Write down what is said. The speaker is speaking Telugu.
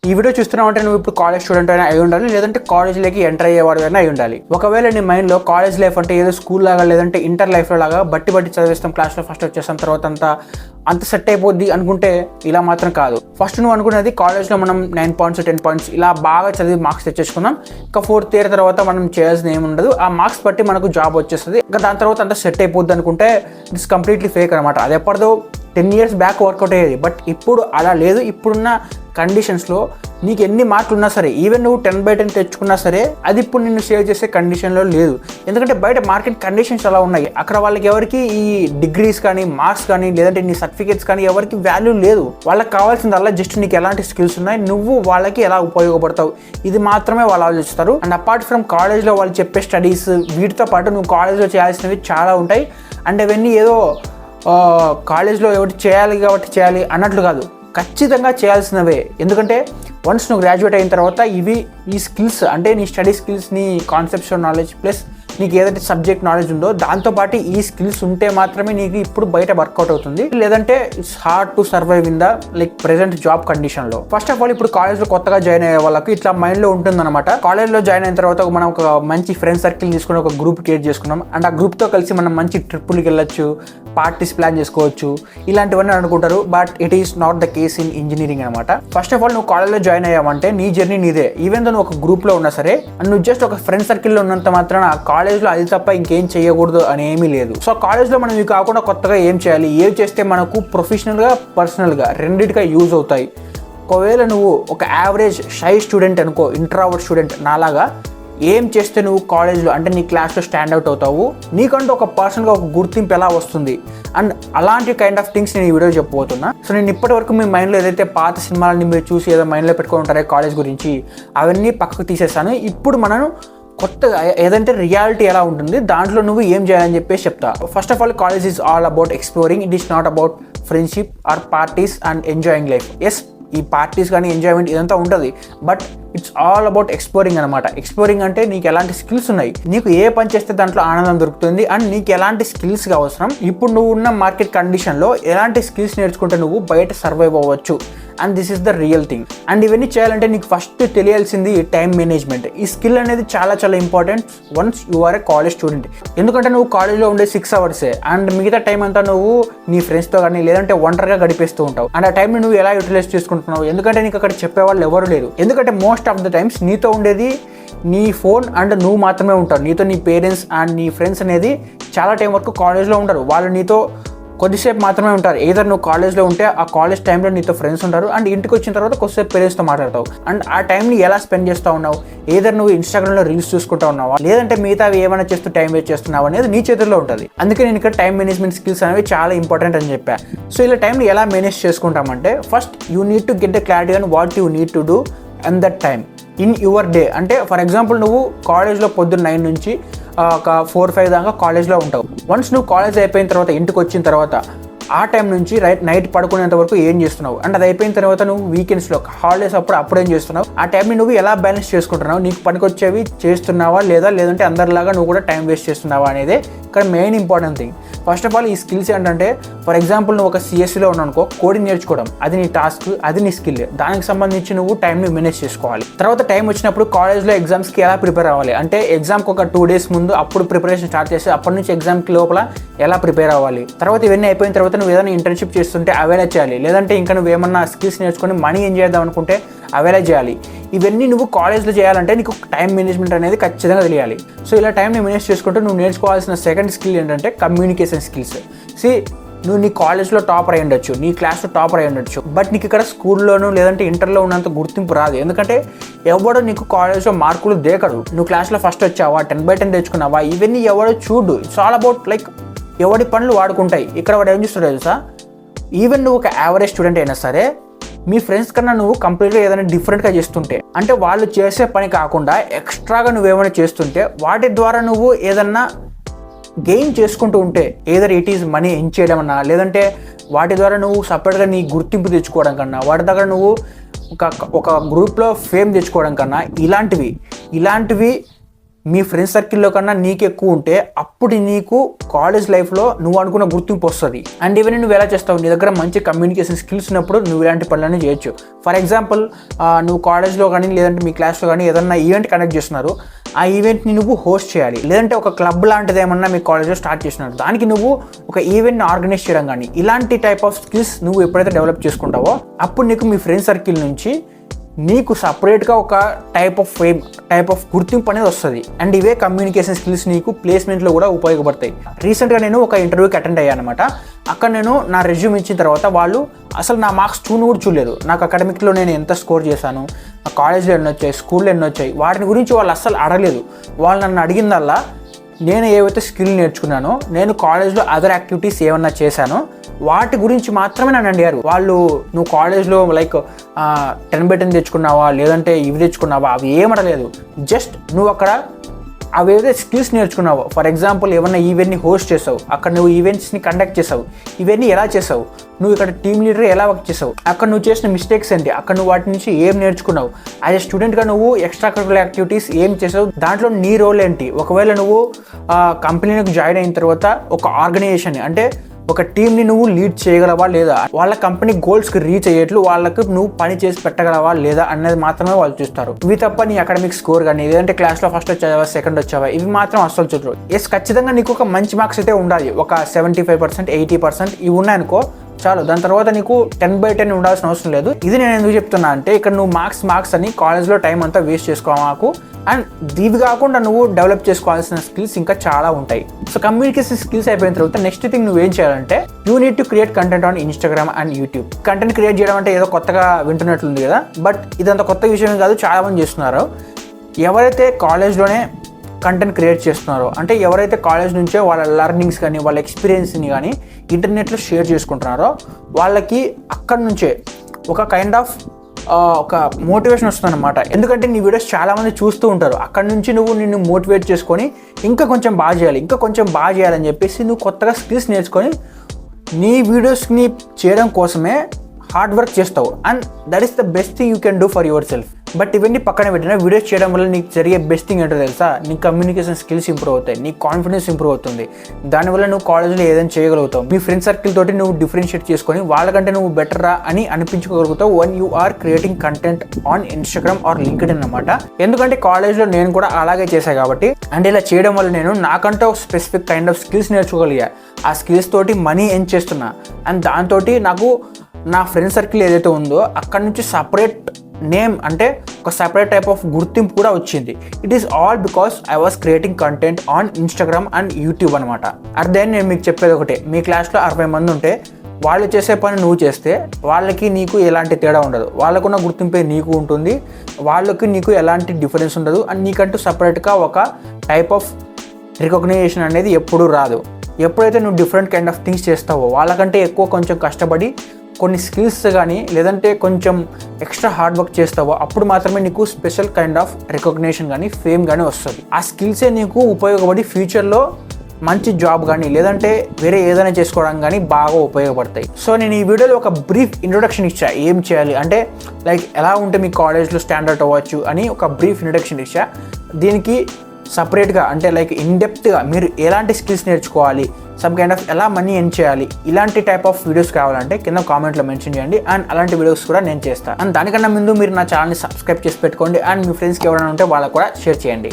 ఈ వీడియో చూస్తున్నావు అంటే నువ్వు ఇప్పుడు కాలేజ్ స్టూడెంట్ అయినా అయి ఉండాలి, లేదంటే కాలేజ్లోకి ఎంటర్ అయ్యేవాడు అయినా అయి ఉండాలి. ఒకవేళ నీ మైండ్లో కాలేజ్ లైఫ్ అంటే ఏదో స్కూల్ లాగా లేదంటే ఇంటర్ లైఫ్లో లాగా బట్టి చదివేస్తాం, క్లాస్లో ఫస్ట్ వచ్చేస్తాం, తర్వాత అంత సెట్ అయిపోద్ది అనుకుంటే ఇలా మాత్రం కాదు. ఫస్ట్ నువ్వు అనుకున్నది కాలేజ్లో మనం 9 పాయింట్స్ 10 పాయింట్స్ ఇలా బాగా చదివి మార్క్స్ తెచ్చేసుకుందాం. ఇంకా 4th ఇయర్ తర్వాత మనం చేయాల్సిన ఏమి ఉండదు, ఆ మార్క్స్ బట్టి మనకు జాబ్ వచ్చేస్తుంది. ఇంకా దాని తర్వాత అంతా సెట్ అయిపోద్ది అనుకుంటే ఇట్స్ కంప్లీట్లీ ఫేక్ అనమాట. అది ఎప్పటిదో 10 years బ్యాక్ వర్కౌట్ అయ్యేది, బట్ ఇప్పుడు అలా లేదు. ఇప్పుడున్న కండిషన్స్లో నీకు ఎన్ని మార్కులు ఉన్నా సరే, ఈవెన్ నువ్వు 10/10 తెచ్చుకున్నా సరే, అది ఇప్పుడు నిన్ను సేవ్ చేసే కండిషన్లో లేదు. ఎందుకంటే బయట మార్కెట్ కండిషన్స్ అలా ఉన్నాయి. అక్కడ వాళ్ళకి ఎవరికి ఈ డిగ్రీస్ కానీ మార్క్స్ కానీ లేదంటే నీ సర్టిఫికేట్స్ కానీ ఎవరికి వాల్యూ లేదు. వాళ్ళకి కావాల్సిందల్లా జస్ట్ నీకు ఎలాంటి స్కిల్స్ ఉన్నాయి, నువ్వు వాళ్ళకి ఎలా ఉపయోగపడతావు, ఇది మాత్రమే వాళ్ళు ఆలోచిస్తారు. అండ్ అపార్ట్ ఫ్రమ్ కాలేజ్లో వాళ్ళు చెప్పే స్టడీస్, వీటితో పాటు నువ్వు కాలేజ్లో చేయాల్సినవి చాలా ఉంటాయి. అండ్ అవన్నీ ఏదో కాలేజ్లో ఎవరి చేయాలి కాబట్టి చేయాలి అన్నట్లు కాదు, ఖచ్చితంగా చేయాల్సినవే. ఎందుకంటే వన్స్ నువ్వు గ్రాడ్యుయేట్ అయిన తర్వాత ఈ స్కిల్స్ అంటే నీ స్టడీ స్కిల్స్, నీ కాన్సెప్చువల్ నాలెడ్జ్ ప్లస్ నీకు ఏదైతే సబ్జెక్ట్ నాలెడ్జ్ ఉందో దాంతోపాటు ఈ స్కిల్స్ ఉంటే మాత్రమే నీకు ఇప్పుడు బయట వర్కౌట్ అవుతుంది. లేదంటే it's hard to survive in the present job కండిషన్లో. ఫస్ట్ ఆఫ్ ఆల్ ఇప్పుడు కాలేజ్లో కొత్తగా జాయిన్ అయ్యే వాళ్ళకి ఇట్లా మైండ్లో ఉంటుందన్నమాట. కాలేజ్లో జాయిన్ అయిన తర్వాత మనం ఒక మంచి ఫ్రెండ్ సర్కిల్ తీసుకుని ఒక గ్రూప్ క్రియేట్ చేసుకున్నాం. అండ్ ఆ గ్రూప్తో కలిసి మనం మంచి ట్రిప్పులకి వెళ్ళొచ్చు, పార్టీస్ ప్లాన్ చేసుకోవచ్చు, ఇలాంటివన్నీ అనుకుంటారు. But it is not the case in engineering అనమాట. ఫస్ట్ ఆఫ్ ఆల్ నువ్వు కాలేజ్లో జాయిన్ అయ్యావంటే నీ జర్నీ నీదే. ఈవెన్ దో నువ్వు ఒక గ్రూప్లో ఉన్నా సరే, అండ్ నువ్వు జస్ట్ ఒక ఫ్రెండ్ సర్కిల్లో ఉన్నంత మాత్రాన కాలేజ్లో అది తప్ప ఇంకేం చేయకూడదు అని ఏమీ లేదు. సో కాలేజ్లో మనం ఇవి కాకుండా కొత్తగా ఏం చేయాలి, ఏం చేస్తే మనకు ప్రొఫెషనల్గా పర్సనల్గా రెండింటిగా యూజ్ అవుతాయి. ఒకవేళ నువ్వు ఒక యావరేజ్ షై స్టూడెంట్ అనుకో, ఇంట్రావర్ట్ స్టూడెంట్ నాలాగా, ఏం చేస్తే నువ్వు కాలేజ్లో అంటే నీ క్లాస్లో స్టాండ్ అవుట్ అవుతావు, నీకంటూ ఒక పర్సన్గా ఒక గుర్తింపు ఎలా వస్తుంది, అండ్ అలాంటి కైండ్ ఆఫ్ థింగ్స్ నేను ఈ వీడియో చెప్పబోతున్నా. సో నేను ఇప్పటి వరకు మీ మైండ్లో ఏదైతే పాత సినిమాలని మీరు చూసి ఏదో మైండ్లో పెట్టుకొని ఉంటారో కాలేజ్ గురించి, అవన్నీ పక్కకు తీసేస్తాను. ఇప్పుడు మనం కొత్తగా ఏదంటే రియాలిటీ ఎలా ఉంటుంది, దాంట్లో నువ్వు ఏం చేయాలని చెప్పేసి చెప్తా. First of all college is all about exploring, it is not about friendship or parties and enjoying life. Yes, ఈ పార్టీస్ కానీ ఎంజాయ్మెంట్ ఇదంతా ఉంటుంది, but it's all about exploring అనమాట. ఎక్స్ప్లోరింగ్ అంటే నీకు ఎలాంటి స్కిల్స్ ఉన్నాయి, నీకు ఏ పని చేస్తే దాంట్లో ఆనందం దొరుకుతుంది, అండ్ నీకు ఎలాంటి స్కిల్స్గా అవసరం, ఇప్పుడు నువ్వు ఉన్న మార్కెట్ కండిషన్లో ఎలాంటి స్కిల్స్ నేర్చుకుంటే నువ్వు బయట సర్వైవ్ అవ్వచ్చు, and this is the real thing. And ఇవన్నీ చేయాలంటే నీకు ఫస్ట్ తెలియాల్సింది టైం మేనేజ్మెంట్. ఈ స్కిల్ అనేది చాలా చాలా important once you are a college student. ఎందుకంటే నువ్వు కాలేజ్లో ఉండే 6 hours అండ్ మిగతా టైం అంతా నువ్వు నీ ఫ్రెండ్స్తో కానీ లేదంటే ఒంటరిగా గడిపేస్తూ ఉంటావు. అండ్ ఆ టైంని నువ్వు ఎలా యూటిలైజ్ చేసుకుంటున్నావు, ఎందుకంటే నీకు అక్కడ చెప్పేవాళ్ళు ఎవరు లేరు. ఎందుకంటే మోస్ట్ ఆఫ్ ద టైమ్స్ నీతో ఉండేది నీ ఫోన్ అండ్ నువ్వు మాత్రమే ఉంటావు. నీతో నీ పేరెంట్స్ అండ్ నీ ఫ్రెండ్స్ అనేది చాలా టైం వరకు కాలేజ్లో ఉంటారు. వాళ్ళు నీతో కొద్దిసేపు మాత్రమే ఉంటారు. ఏదర్ నువ్వు కాలేజ్లో ఉంటే ఆ కాలేజ్ టైంలో నీతో ఫ్రెండ్స్ ఉంటారు, అండ్ ఇంటికి వచ్చిన తర్వాత కొద్దిసేపు పేరెంట్స్తో మాట్లాడతావు. అండ్ ఆ టైంని ఎలా స్పెండ్ చేస్తూ ఉన్నావు, ఏదర్ నువ్వు ఇన్స్టాగ్రామ్లో రీల్స్ చూసుకుంటా ఉన్నావా, లేదంటే మిగతావి ఏమైనా చేస్తూ టైం వేస్ట్ చేస్తున్నావు అనేది నీ చేతుల్లో ఉంటుంది. అందుకే నేను ఇక్కడ టైం మేనేజ్మెంట్ స్కిల్స్ అనేవి చాలా ఇంపార్టెంట్ అని చెప్పా. సో ఇలా టైంని ఎలా మేనేజ్ చేసుకుంటామంటే, first you need to get the clarity on what you need to do and that time in your day. అంటే ఫర్ ఎగ్జాంపుల్ నువ్వు కాలేజ్లో పొద్దున్న 9 నుంచి ఒక 4-5 దాకా కాలేజ్లో ఉంటావు. వన్స్ నువ్వు కాలేజ్ అయిపోయిన తర్వాత ఇంటికి వచ్చిన తర్వాత ఆ టైం నుంచి నైట్ పడుకునేంత వరకు ఏం చేస్తున్నావు, అండ్ అది అయిపోయిన తర్వాత నువ్వు వీకెండ్స్లో హాలిడేస్ అప్పుడు ఏం చేస్తున్నావు, ఆ టైంని నువ్వు ఎలా బ్యాలెన్స్ చేసుకుంటున్నావు, నీకు పనికొచ్చేవి చేస్తున్నావా లేదంటే అందరిలాగా నువ్వు కూడా టైం వేస్ట్ చేస్తున్నావా అనేది ఇక్కడ main important thing. First of all ఈ స్కిల్స్ ఏంటంటే, ఫర్ ఎగ్జాంపుల్ నువ్వు ఒక సిఎస్సిలో ఉన్నానుకో, కోడింగ్ నేర్చుకోవడం అది నీ టాస్క్, అది నీ స్కిల్. దానికి సంబంధించి నువ్వు టైంని మేనేజ్ చేసుకోవాలి. తర్వాత టైం వచ్చినప్పుడు కాలేజ్లో ఎగ్జామ్స్కి ఎలా ప్రిపేర్ అవ్వాలి అంటే, ఎగ్జామ్కి ఒక 2 days ముందు అప్పుడు ప్రిపరేషన్ స్టార్ట్ చేసి అప్పటి నుంచి ఎగ్జామ్కి లోపల ఎలా ప్రిపేర్ అవ్వాలి. తర్వాత ఇవన్నీ అయిపోయిన తర్వాత నువ్వు ఏదైనా ఇంటర్న్షిప్ చేస్తుంటే అవేలా చేయాలి, లేదంటే ఇంకా నువ్వు ఏమన్నా స్కిల్స్ నేర్చుకొని మనీ ఏం చేద్దాం అనుకుంటే అవేలా చేయాలి. ఇవన్నీ నువ్వు కాలేజ్లో చేయాలంటే నీకు టైం మేనేజ్మెంట్ అనేది ఖచ్చితంగా తెలియాలి. సో ఇలా టైంని మేనేజ్ చేసుకుంటే నువ్వు నేర్చుకోవాల్సిన సెకండ్ స్కిల్ ఏంటంటే కమ్యూనికేషన్ స్కిల్స్. నువ్వు నీ కాలేజ్లో టాపర్ అయి ఉండొచ్చు, నీ క్లాస్లో టాపర్ అయి ఉండొచ్చు, బట్ నీకు ఇక్కడ స్కూల్లోనూ లేదంటే ఇంటర్లో ఉన్నంత గుర్తింపు రాదు. ఎందుకంటే ఎవడో నీకు కాలేజ్లో మార్కులు దేకడు. నువ్వు క్లాస్లో ఫస్ట్ వచ్చావా, 10/10 తెచ్చుకున్నావా, ఇవన్నీ ఎవడో చూడు. ఇట్స్ ఆల్ అబౌట్ ఎవడి పనులు వాడుకుంటాయి. ఇక్కడ వాడు ఏం చూస్తాడు తెలుసా, ఈవెన్ నువ్వు ఒక యావరేజ్ స్టూడెంట్ అయినా సరే మీ ఫ్రెండ్స్ కన్నా నువ్వు కంప్లీట్గా ఏదైనా డిఫరెంట్గా చేస్తుంటే, అంటే వాళ్ళు చేసే పని కాకుండా ఎక్స్ట్రాగా నువ్వేమైనా చేస్తుంటే, వాటి ద్వారా నువ్వు ఏదన్నా గెయిన్ చేసుకుంటూ ఉంటే, either it is money earn చేయడం అన్నా, లేదంటే వాటి ద్వారా నువ్వు సపరేట్గా నీ గుర్తింపు తెచ్చుకోవడం కన్నా, వాటి దగ్గర నువ్వు ఒక గ్రూప్లో ఫేమ్ తెచ్చుకోవడం కన్నా, ఇలాంటివి మీ ఫ్రెండ్స్ సర్కిల్లో కన్నా నీకు ఎక్కువ ఉంటే అప్పుడు నీకు కాలేజ్ లైఫ్లో నువ్వు అనుకున్న గుర్తింపు వస్తుంది. అండ్ ఇవన్నీ నువ్వు ఎలా చేస్తావు, నీ దగ్గర మంచి కమ్యూనికేషన్ స్కిల్స్ ఉన్నప్పుడు నువ్వు ఇలాంటి పనులన్నీ చేయొచ్చు. ఫర్ ఎగ్జాంపుల్ నువ్వు కాలేజ్లో కానీ లేదంటే మీ క్లాస్లో కానీ ఏదన్నా ఈవెంట్ కండక్ట్ చేస్తున్నారు, ఆ ఈవెంట్ని నువ్వు హోస్ట్ చేయాలి. లేదంటే ఒక క్లబ్ లాంటిది ఏమన్నా మీ కాలేజ్లో స్టార్ట్ చేసినారు, దానికి నువ్వు ఒక ఈవెంట్ని ఆర్గనైజ్ చేయడం కానీ ఇలాంటి టైప్ ఆఫ్ స్కిల్స్ నువ్వు ఎప్పుడైతే డెవలప్ చేసుకుంటావో అప్పుడు నీకు మీ ఫ్రెండ్ సర్కిల్ నుంచి నీకు సపరేట్గా ఒక type of fame, type of గుర్తింపు అనేది వస్తుంది. అండ్ ఇవే కమ్యూనికేషన్ స్కిల్స్ నీకు ప్లేస్మెంట్లో కూడా ఉపయోగపడతాయి. రీసెంట్గా నేను ఒక ఇంటర్వ్యూకి అటెండ్ అయ్యాను అనమాట. అక్కడ నేను నా రెజ్యూమ్ ఇచ్చిన తర్వాత వాళ్ళు అసలు నా మార్క్స్ కూడా చూడలేదు. నాకు అకాడమిక్లో నేను ఎంత స్కోర్ చేశాను, కాలేజ్లో ఎన్ని వచ్చాయి, స్కూల్లో ఎన్ని వచ్చాయి, వాటిని గురించి వాళ్ళు అస్సలు అడగలేదు. వాళ్ళు నన్ను అడిగిందల్లా నేను ఏవైతే స్కిల్ నేర్చుకున్నానో, నేను కాలేజ్లో అదర్ యాక్టివిటీస్ ఏమన్నా చేశానో వాటి గురించి మాత్రమే నన్ను అడిగారు. వాళ్ళు నువ్వు కాలేజ్లో లైక్ 10/10 తెచ్చుకున్నావా లేదంటే ఇవి తెచ్చుకున్నావా అవి ఏమడలేదు. జస్ట్ నువ్వు అక్కడ అవి ఏదైతే స్కిల్స్ నేర్చుకున్నావు, ఫర్ ఎగ్జాంపుల్ ఏమన్నా ఈవెంట్ని హోస్ట్ చేసావు, అక్కడ నువ్వు ఈవెంట్స్ని కండక్ట్ చేసావు, ఇవన్నీ ఎలా చేసావు, నువ్వు ఇక్కడ టీమ్ లీడర్ ఎలా వర్క్ చేసావు, అక్కడ నువ్వు చేసిన మిస్టేక్స్ ఏంటి, అక్కడ నువ్వు వాటి నుంచి ఏం నేర్చుకున్నావు, యాజ్ ఎ స్టూడెంట్గా నువ్వు ఎక్స్ట్రా కరికులర్ యాక్టివిటీస్ ఏం చేసావు, దాంట్లో నీ రోల్ ఏంటి, ఒకవేళ నువ్వు కంపెనీకి జాయిన్ అయిన తర్వాత ఒక ఆర్గనైజేషన్ అంటే ఒక టీంని నువ్వు లీడ్ చేయగలవా లేదా, వాళ్ళ కంపెనీ గోల్స్కి రీచ్ అయ్యేట్లు వాళ్ళకి నువ్వు పని చేసి పెట్టగలవా లేదా అనేది మాత్రమే వాళ్ళు చూస్తారు. ఇవి తప్ప నీ అకాడమిక్ స్కోర్ కానీ లేదంటే క్లాస్లో ఫస్ట్ వచ్చావా సెకండ్ వచ్చావా ఇవి మాత్రం అస్సలు చూడరు. ఎస్, ఖచ్చితంగా నీకు ఒక మంచి మార్క్స్ అయితే ఉండాలి. ఒక 75%, 80% ఇవి ఉన్నాయనుకో చాలు. దాని తర్వాత నీకు 10/10 ఉండాల్సిన అవసరం లేదు. ఇది నేను ఎందుకు చెప్తున్నా అంటే ఇక్కడ నువ్వు మార్క్స్ అని కాలేజ్లో టైం అంతా వేస్ట్ చేసుకోమాకు. అండ్ ఇవి కాకుండా నువ్వు డెవలప్ చేసుకోవాల్సిన స్కిల్స్ ఇంకా చాలా ఉంటాయి. సో కమ్యూనికేషన్ స్కిల్స్ అయిపోయిన తర్వాత నెక్స్ట్ థింగ్ నువ్వేం చేయాలంటే you need to create content on Instagram and YouTube. Content create చేయడం అంటే ఏదో కొత్తగా వింటున్నట్లుంది కదా, బట్ ఇదంత కొత్త విషయం కాదు, చాలా మంది చేస్తున్నారు. ఎవరైతే కాలేజ్లోనే కంటెంట్ క్రియేట్ చేస్తున్నారో అంటే ఎవరైతే కాలేజ్ నుంచే వాళ్ళ లెర్నింగ్స్ కానీ వాళ్ళ ఎక్స్పీరియన్స్ని కానీ ఇంటర్నెట్లో షేర్ చేసుకుంటున్నారో వాళ్ళకి అక్కడి నుంచే ఒక కైండ్ ఆఫ్ ఒక మోటివేషన్ వస్తుంది అనమాట. ఎందుకంటే నీ వీడియోస్ చాలామంది చూస్తూ ఉంటారు, అక్కడ నుంచి నువ్వు నిన్ను మోటివేట్ చేసుకొని ఇంకా కొంచెం బాగా చేయాలని చెప్పేసి నువ్వు కొత్తగా స్కిల్స్ నేర్చుకొని నీ వీడియోస్ని చేయడం కోసమే హార్డ్ వర్క్ చేస్తావు. And that is the best thing you can do for your self. But ఇవన్నీ పక్కన పెట్టినా వీడియోస్ చేయడం వల్ల నీకు జరిగే బెస్ట్ థింగ్ ఏంటో తెలుసా, నీ కమ్యూనికేషన్ స్కిల్స్ ఇంప్రూవ్ అవుతాయి, నీ కాన్ఫిడెన్స్ ఇంప్రూవ్ అవుతుంది. దానివల్ల నువ్వు కాలేజ్లో ఏదైనా చేయగలుగుతావు. మీ ఫ్రెండ్ సర్కిల్ తోటి నువ్వు డిఫరెన్షియేట్ చేసుకొని వాళ్ళకంటే నువ్వు బెటర్ రా అని అనిపించుకోగలుగుతావు when you are creating content on Instagram or LinkedIn అనమాట. ఎందుకంటే కాలేజ్లో నేను కూడా అలాగే చేశాను కాబట్టి. అండ్ ఇలా చేయడం వల్ల నేను నాకంటే ఒక స్పెసిఫిక్ కైండ్ ఆఫ్ స్కిల్స్ నేర్చుకోగలిగా. ఆ స్కిల్స్ తోటి మనీ ఎర్న్ చేస్తున్నా. అండ్ దాంతో నాకు నా ఫ్రెండ్ సర్కిల్ ఏదైతే ఉందో అక్కడ నుంచి సపరేట్ నేమ్ అంటే ఒక సపరేట్ టైప్ ఆఫ్ గుర్తింపు కూడా వచ్చింది. It is all because I was creating content on Instagram and YouTube అనమాట. అర్థం నేను మీకు చెప్పేది ఒకటే, మీ క్లాస్లో 60 మంది ఉంటే వాళ్ళు చేసే పని నువ్వు చేస్తే వాళ్ళకి నీకు ఎలాంటి తేడా ఉండదు. వాళ్ళకున్న గుర్తింపే నీకు ఉంటుంది, వాళ్ళకి నీకు ఎలాంటి డిఫరెన్స్ ఉండదు. అండ్ నీకంటూ సపరేట్గా ఒక టైప్ ఆఫ్ రికగ్నైజేషన్ అనేది ఎప్పుడూ రాదు. ఎప్పుడైతే నువ్వు డిఫరెంట్ కైండ్ ఆఫ్ థింగ్స్ చేస్తావో వాళ్ళకంటే ఎక్కువ కొంచెం కష్టపడి కొన్ని స్కిల్స్ కానీ లేదంటే కొంచెం ఎక్స్ట్రా హార్డ్ వర్క్ చేస్తావో అప్పుడు మాత్రమే నీకు స్పెషల్ కైండ్ ఆఫ్ రికగ్నేషన్ కానీ ఫేమ్ కానీ వస్తుంది. ఆ స్కిల్సే నీకు ఉపయోగపడి ఫ్యూచర్లో మంచి జాబ్ కానీ లేదంటే వేరే ఏదైనా చేసుకోవడానికి కానీ బాగా ఉపయోగపడతాయి. సో నేను ఈ వీడియోలో ఒక బ్రీఫ్ ఇంట్రొడక్షన్ ఇచ్చా, ఏం చేయాలి అంటే లైక్ ఎలా ఉంటే మీ కాలేజ్లో స్టాండర్డ్ అవ్వచ్చు అని ఒక బ్రీఫ్ ఇంట్రొడక్షన్ ఇచ్చా. దీనికి సపరేట్గా అంటే లైక్ ఇన్డెప్త్గా మీరు ఎలాంటి స్కిల్స్ నేర్చుకోవాలి, సమ్ కైండ్ ఆఫ్ ఎలా మనీ ఎర్న్ చేయాలి, ఇలాంటి టైప్ ఆఫ్ వీడియోస్ కావాలంటే కింద కామెంట్లో మెన్షన్ చేయండి. అండ్ అలాంటి వీడియోస్ కూడా నేను చేస్తాను. అండ్ దానికన్నా ముందు మీరు నా ఛానల్ని సబ్స్క్రైబ్ చేసి పెట్టుకోండి. అండ్ మీ ఫ్రెండ్స్కి ఎవరైనా ఉంటే వాళ్ళకు కూడా షేర్ చేయండి.